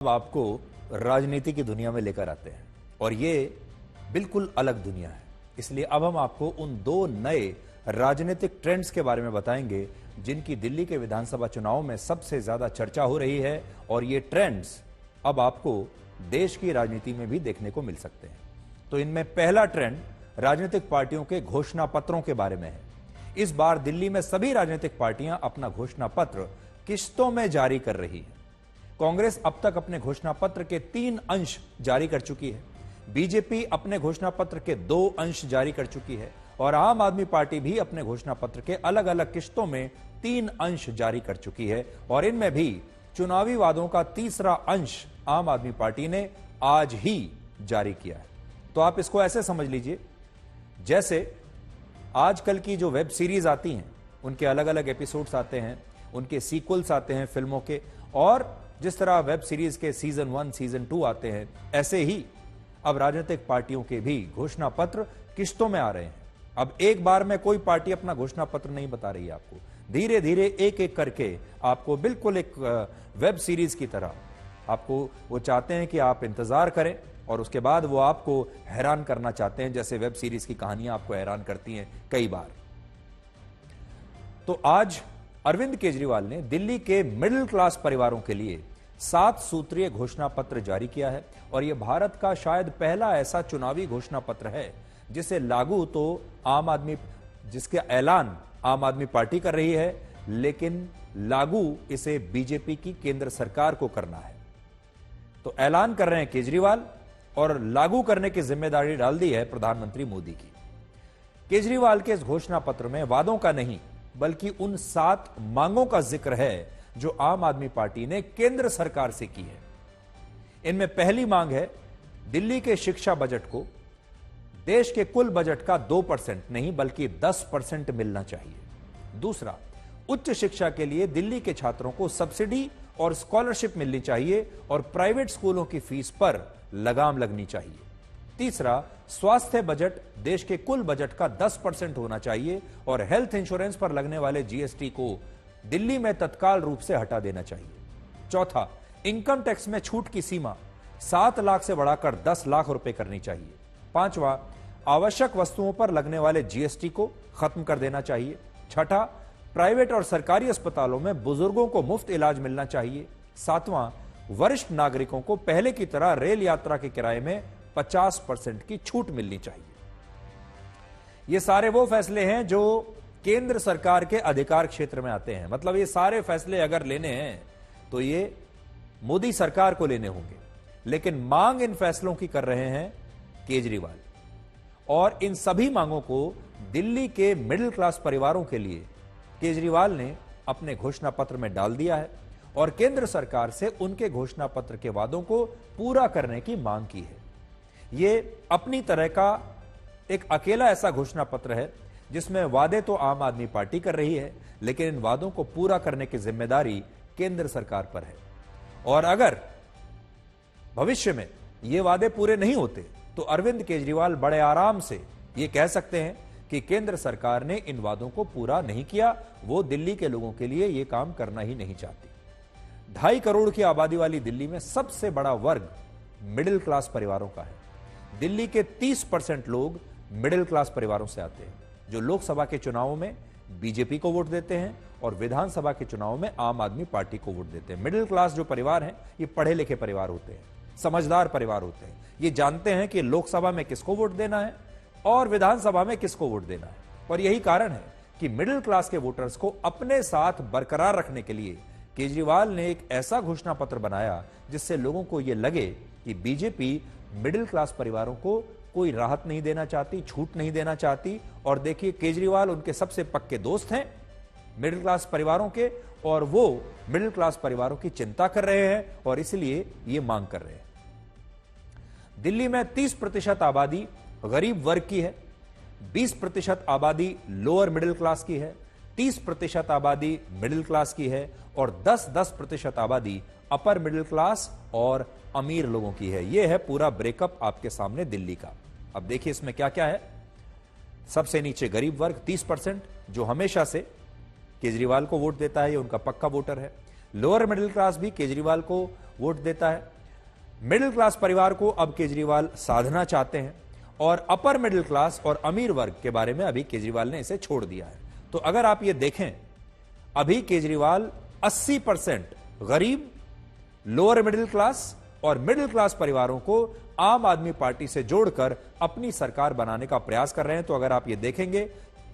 अब आपको राजनीति की दुनिया में लेकर आते हैं और ये बिल्कुल अलग दुनिया है। इसलिए अब हम आपको उन दो नए राजनीतिक ट्रेंड्स के बारे में बताएंगे जिनकी दिल्ली के विधानसभा चुनाव में सबसे ज्यादा चर्चा हो रही है और ये ट्रेंड्स अब आपको देश की राजनीति में भी देखने को मिल सकते हैं। तो इनमें पहला ट्रेंड राजनीतिक पार्टियों के घोषणा पत्रों के बारे में है। इस बार दिल्ली में सभी राजनीतिक पार्टियां अपना घोषणा पत्र किश्तों में जारी कर रही है। कांग्रेस अब तक अपने घोषणा पत्र के 3 अंश जारी कर चुकी है, बीजेपी अपने घोषणा पत्र के 2 अंश जारी कर चुकी है और आम आदमी पार्टी भी अपने घोषणा पत्र के अलग अलग किश्तों में 3 अंश जारी कर चुकी है और इनमें भी चुनावी वादों का तीसरा अंश आम आदमी पार्टी ने आज ही जारी किया है। तो आप इसको ऐसे समझ लीजिए जैसे आजकल की जो वेब सीरीज आती हैं उनके अलग अलग एपिसोड्स आते हैं, उनके सीक्वल्स आते हैं फिल्मों के, और जिस तरह वेब सीरीज के सीजन 1 सीजन 2 आते हैं, ऐसे ही अब राजनीतिक पार्टियों के भी घोषणा पत्र किश्तों में आ रहे हैं। अब एक बार में कोई पार्टी अपना घोषणा पत्र नहीं बता रही है आपको, धीरे धीरे एक एक करके आपको बिल्कुल एक वेब सीरीज की तरह आपको वो चाहते हैं कि आप इंतजार करें और उसके बाद वो आपको हैरान करना चाहते हैं, जैसे वेब सीरीज की कहानियां आपको हैरान करती हैं कई बार। तो आज अरविंद केजरीवाल ने दिल्ली के मिडिल क्लास परिवारों के लिए 7 सूत्रीय घोषणा पत्र जारी किया है और यह भारत का शायद पहला ऐसा चुनावी घोषणा पत्र है जिसे लागू तो जिसका ऐलान आम आदमी पार्टी कर रही है, लेकिन लागू इसे बीजेपी की केंद्र सरकार को करना है। तो ऐलान कर रहे हैं केजरीवाल और लागू करने की जिम्मेदारी डाल दी है प्रधानमंत्री मोदी की। केजरीवाल के इस घोषणा पत्र में वादों का नहीं बल्कि उन 7 मांगों का जिक्र है जो आम आदमी पार्टी ने केंद्र सरकार से की है। इनमें पहली मांग है दिल्ली के शिक्षा बजट को देश के कुल बजट का 2% नहीं बल्कि 10% मिलना चाहिए। दूसरा, उच्च शिक्षा के लिए दिल्ली के छात्रों को सब्सिडी और स्कॉलरशिप मिलनी चाहिए और प्राइवेट स्कूलों की फीस पर लगाम लगनी चाहिए। तीसरा, स्वास्थ्य बजट देश के कुल बजट का 10% होना चाहिए और हेल्थ इंश्योरेंस पर लगने वाले जीएसटी को दिल्ली में तत्काल रूप से हटा देना चाहिए। चौथा, इनकम टैक्स में छूट की सीमा 7 लाख से बढ़ाकर 10 लाख रुपए करनी चाहिए। पांचवा, आवश्यक वस्तुओं पर लगने वाले जीएसटी को खत्म कर देना चाहिए। छठा, प्राइवेट और सरकारी अस्पतालों में बुजुर्गों को मुफ्त इलाज मिलना चाहिए। सातवां, वरिष्ठ नागरिकों को पहले की तरह रेल यात्रा के किराए में 50% की छूट मिलनी चाहिए। ये सारे वो फैसले हैं जो केंद्र सरकार के अधिकार क्षेत्र में आते हैं। मतलब ये सारे फैसले अगर लेने हैं तो ये मोदी सरकार को लेने होंगे, लेकिन मांग इन फैसलों की कर रहे हैं केजरीवाल। और इन सभी मांगों को दिल्ली के मिडिल क्लास परिवारों के लिए केजरीवाल ने अपने घोषणा पत्र में डाल दिया है और केंद्र सरकार से उनके घोषणा पत्र के वादों को पूरा करने की मांग की है। ये अपनी तरह का एक अकेला ऐसा घोषणा पत्र है जिसमें वादे तो आम आदमी पार्टी कर रही है, लेकिन इन वादों को पूरा करने की जिम्मेदारी केंद्र सरकार पर है। और अगर भविष्य में ये वादे पूरे नहीं होते तो अरविंद केजरीवाल बड़े आराम से ये कह सकते हैं कि केंद्र सरकार ने इन वादों को पूरा नहीं किया, वो दिल्ली के लोगों के लिए ये काम करना ही नहीं चाहती। 2.5 करोड़ की आबादी वाली दिल्ली में सबसे बड़ा वर्ग मिडिल क्लास परिवारों का है। दिल्ली के 30% लोग मिडिल क्लास परिवारों से आते हैं जो लोकसभा के चुनावों में बीजेपी को वोट देते हैं और विधानसभा के चुनाव में आम आदमी पार्टी को वोट देते हैं। मिडिल क्लास जो परिवार हैं ये पढ़े लिखे परिवार होते हैं, समझदार परिवार होते हैं। ये जानते हैं कि लोकसभा में किसको वोट देना है और विधानसभा में किसको वोट देना है। और यही कारण है कि मिडिल क्लास के वोटर्स को अपने साथ बरकरार रखने के लिए केजरीवाल ने एक ऐसा घोषणा पत्र बनाया जिससे लोगों को यह लगे कि बीजेपी मिडिल क्लास परिवारों को कोई राहत नहीं देना चाहती, छूट नहीं देना चाहती। और देखिए, केजरीवाल उनके सबसे पक्के दोस्त हैं मिडिल क्लास परिवारों के और वो मिडिल क्लास परिवारों की चिंता कर रहे हैं और इसलिए ये मांग कर रहे हैं। दिल्ली में 30% आबादी गरीब वर्ग की है, 20% आबादी लोअर मिडिल क्लास की है, 30% आबादी मिडिल क्लास की है और 10% आबादी अपर मिडिल क्लास और अमीर लोगों की है। यह है पूरा ब्रेकअप आपके सामने दिल्ली का। अब देखिए इसमें क्या क्या है। सबसे नीचे गरीब वर्ग 30% जो हमेशा से केजरीवाल को वोट देता है, ये उनका पक्का वोटर है। लोअर मिडिल क्लास भी केजरीवाल को वोट देता है। मिडिल क्लास परिवार को अब केजरीवाल साधना चाहते हैं और अपर मिडिल क्लास और अमीर वर्ग के बारे में अभी केजरीवाल ने इसे छोड़ दिया है। तो अगर आप ये देखें, अभी केजरीवाल 80% गरीब, लोअर मिडिल क्लास और मिडिल क्लास परिवारों को आम आदमी पार्टी से जोड़कर अपनी सरकार बनाने का प्रयास कर रहे हैं। तो अगर आप ये देखेंगे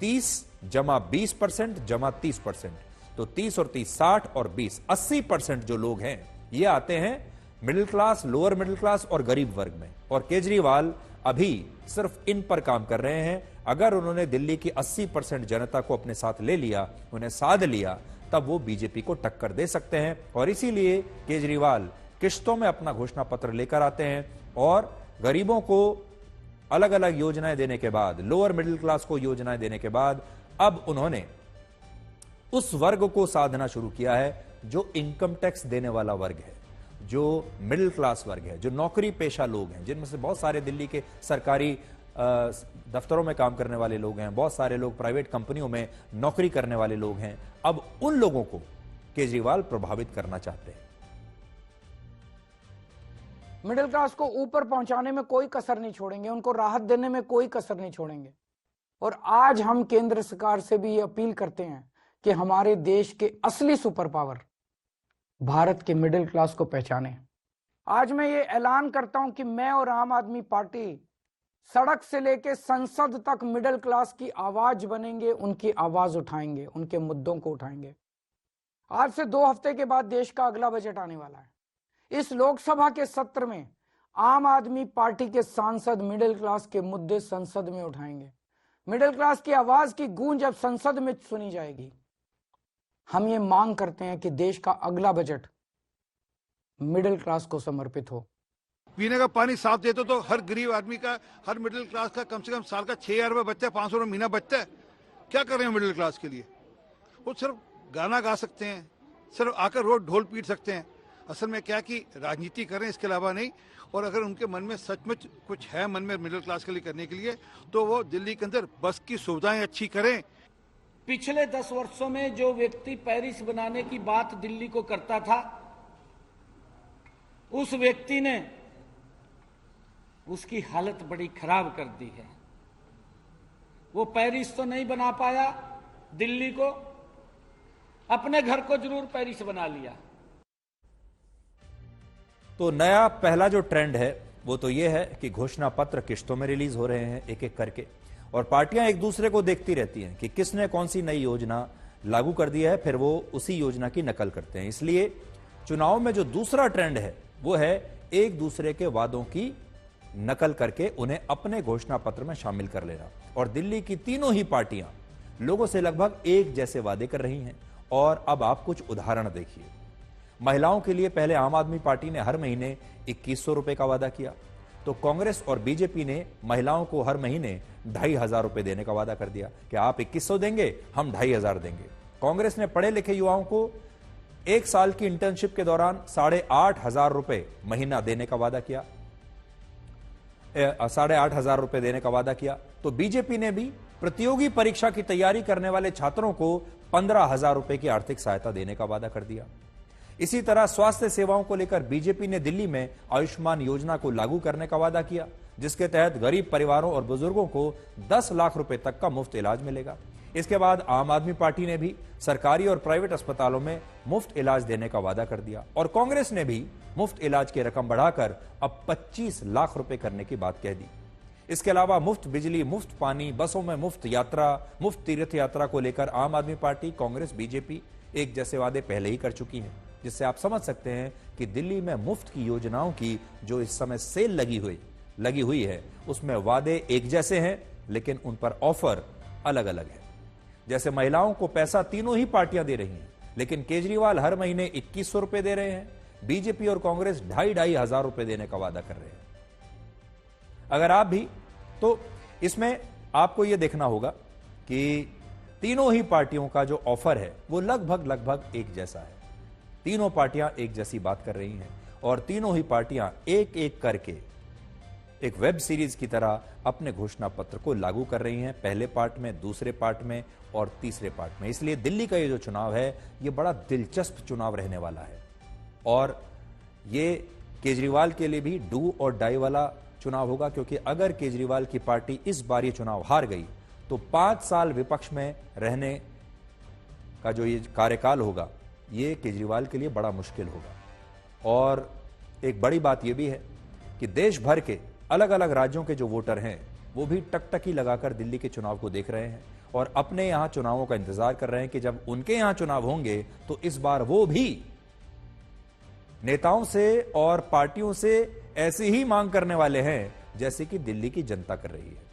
30 जमा 20% जमा 30%, तो 30 और 30 60 और 20 80% जो लोग हैं ये आते हैं middle class, lower middle class और गरीब वर्ग में। और केजरीवाल अभी सिर्फ इन पर काम कर रहे हैं। अगर उन्होंने दिल्ली की 80% जनता को अपने साथ ले लिया, उन्हें साध लिया, तब वो बीजेपी को टक्कर दे सकते हैं। और इसीलिए केजरीवाल किश्तों में अपना घोषणा पत्र लेकर आते हैं और गरीबों को अलग अलग योजनाएं देने के बाद, लोअर मिडिल क्लास को योजनाएं देने के बाद, अब उन्होंने उस वर्ग को साधना शुरू किया है जो इनकम टैक्स देने वाला वर्ग है, जो मिडिल क्लास वर्ग है, जो नौकरी पेशा लोग हैं, जिनमें से बहुत सारे दिल्ली के सरकारी दफ्तरों में काम करने वाले लोग हैं, बहुत सारे लोग प्राइवेट कंपनियों में नौकरी करने वाले लोग हैं। अब उन लोगों को केजरीवाल प्रभावित करना चाहते हैं। मिडिल क्लास को ऊपर पहुंचाने में कोई कसर नहीं छोड़ेंगे, उनको राहत देने में कोई कसर नहीं छोड़ेंगे। और आज हम केंद्र सरकार से भी ये अपील करते हैं कि हमारे देश के असली सुपर पावर भारत के मिडिल क्लास को पहचाने। आज मैं ये ऐलान करता हूं कि मैं और आम आदमी पार्टी सड़क से लेकर संसद तक मिडिल क्लास की आवाज बनेंगे, उनकी आवाज उठाएंगे, उनके मुद्दों को उठाएंगे। आज से 2 हफ्ते के बाद देश का अगला बजट आने वाला है। इस लोकसभा के सत्र में आम आदमी पार्टी के सांसद मिडिल क्लास के मुद्दे संसद में उठाएंगे। मिडिल क्लास की आवाज की गूंज अब संसद में सुनी जाएगी। हम ये मांग करते हैं कि देश का अगला बजट मिडिल क्लास को समर्पित हो। पीने का पानी साफ देते तो हर गरीब आदमी का, हर मिडिल क्लास का कम से कम साल का 6,000 रुपये बचता है, 500 रुपये महीना बचता है। क्या कर रहे हैं मिडिल क्लास के लिए? वो सिर्फ गाना गा सकते हैं, सिर्फ आकर रोड ढोल पीट सकते हैं। असल में क्या कि राजनीति करें, इसके अलावा नहीं। और अगर उनके मन में सचमुच कुछ है मन में मिडिल क्लास के लिए करने के लिए, तो वो दिल्ली के अंदर बस की सुविधाएं अच्छी करें। पिछले 10 वर्षों में जो व्यक्ति पेरिस बनाने की बात दिल्ली को करता था, उस व्यक्ति ने उसकी हालत बड़ी खराब कर दी है। वो पेरिस तो नहीं बना पाया, दिल्ली को, अपने घर को जरूर पेरिस बना लिया। तो नया पहला जो ट्रेंड है वो तो ये है कि घोषणा पत्र किश्तों में रिलीज हो रहे हैं एक एक करके, और पार्टियां एक दूसरे को देखती रहती हैं कि किसने कौन सी नई योजना लागू कर दी है, फिर वो उसी योजना की नकल करते हैं। इसलिए चुनाव में जो दूसरा ट्रेंड है वो है एक दूसरे के वादों की नकल करके उन्हें अपने घोषणा पत्र में शामिल कर लेना। और दिल्ली की तीनों ही पार्टियां लोगों से लगभग एक जैसे वादे कर रही हैं। और अब आप कुछ उदाहरण देखिए। महिलाओं के लिए पहले आम आदमी पार्टी ने हर महीने 2100 रुपए का वादा किया, तो कांग्रेस और बीजेपी ने महिलाओं को हर महीने 2500 रुपए देने का वादा कर दिया कि आप 2100 देंगे, हम 2500 देंगे। कांग्रेस ने पढ़े लिखे युवाओं को 1 साल की इंटर्नशिप के दौरान 8,500 रुपए महीना देने का वादा किया, 8,500 रुपए देने का वादा किया। तो बीजेपी ने भी प्रतियोगी परीक्षा की तैयारी करने वाले छात्रों को 15,000 रुपए की आर्थिक सहायता देने का वादा कर दिया। इसी तरह स्वास्थ्य सेवाओं को लेकर बीजेपी ने दिल्ली में आयुष्मान योजना को लागू करने का वादा किया, जिसके तहत गरीब परिवारों और बुजुर्गों को 10 लाख रुपए तक का मुफ्त इलाज मिलेगा। इसके बाद आम आदमी पार्टी ने भी सरकारी और प्राइवेट अस्पतालों में मुफ्त इलाज देने का वादा कर दिया, और कांग्रेस ने भी मुफ्त इलाज की रकम बढ़ाकर अब 25 लाख रुपए करने की बात कह दी। इसके अलावा मुफ्त बिजली, मुफ्त पानी, बसों में मुफ्त यात्रा, मुफ्त तीर्थ यात्रा को लेकर आम आदमी पार्टी, कांग्रेस, बीजेपी एक जैसे वादे पहले ही कर चुकी है, जिससे आप समझ सकते हैं कि दिल्ली में मुफ्त की योजनाओं की जो इस समय सेल लगी हुई है, उसमें वादे एक जैसे हैं, लेकिन उन पर ऑफर अलग अलग है। जैसे महिलाओं को पैसा तीनों ही पार्टियां दे रही हैं, लेकिन केजरीवाल हर महीने 2100 रुपए दे रहे हैं, बीजेपी और कांग्रेस 2,500 रुपए देने का वादा कर रहे हैं। अगर आप भी, तो इसमें आपको यह देखना होगा कि तीनों ही पार्टियों का जो ऑफर है वो लगभग एक जैसा है। तीनों पार्टियां एक जैसी बात कर रही हैं, और तीनों ही पार्टियां एक एक करके एक वेब सीरीज की तरह अपने घोषणा पत्र को लागू कर रही हैं, पहले पार्ट में, दूसरे पार्ट में और तीसरे पार्ट में। इसलिए दिल्ली का ये जो चुनाव है, ये बड़ा दिलचस्प चुनाव रहने वाला है। और ये केजरीवाल के लिए भी डू और डाई वाला चुनाव होगा, क्योंकि अगर केजरीवाल की पार्टी इस बार ये चुनाव हार गई तो 5 साल विपक्ष में रहने का जो ये कार्यकाल होगा ये केजरीवाल के लिए बड़ा मुश्किल होगा। और एक बड़ी बात यह भी है कि देश भर के अलग अलग राज्यों के जो वोटर हैं वो भी टकटकी लगाकर दिल्ली के चुनाव को देख रहे हैं और अपने यहां चुनावों का इंतजार कर रहे हैं कि जब उनके यहां चुनाव होंगे तो इस बार वो भी नेताओं से और पार्टियों से ऐसी ही मांग करने वाले हैं जैसे कि दिल्ली की जनता कर रही है।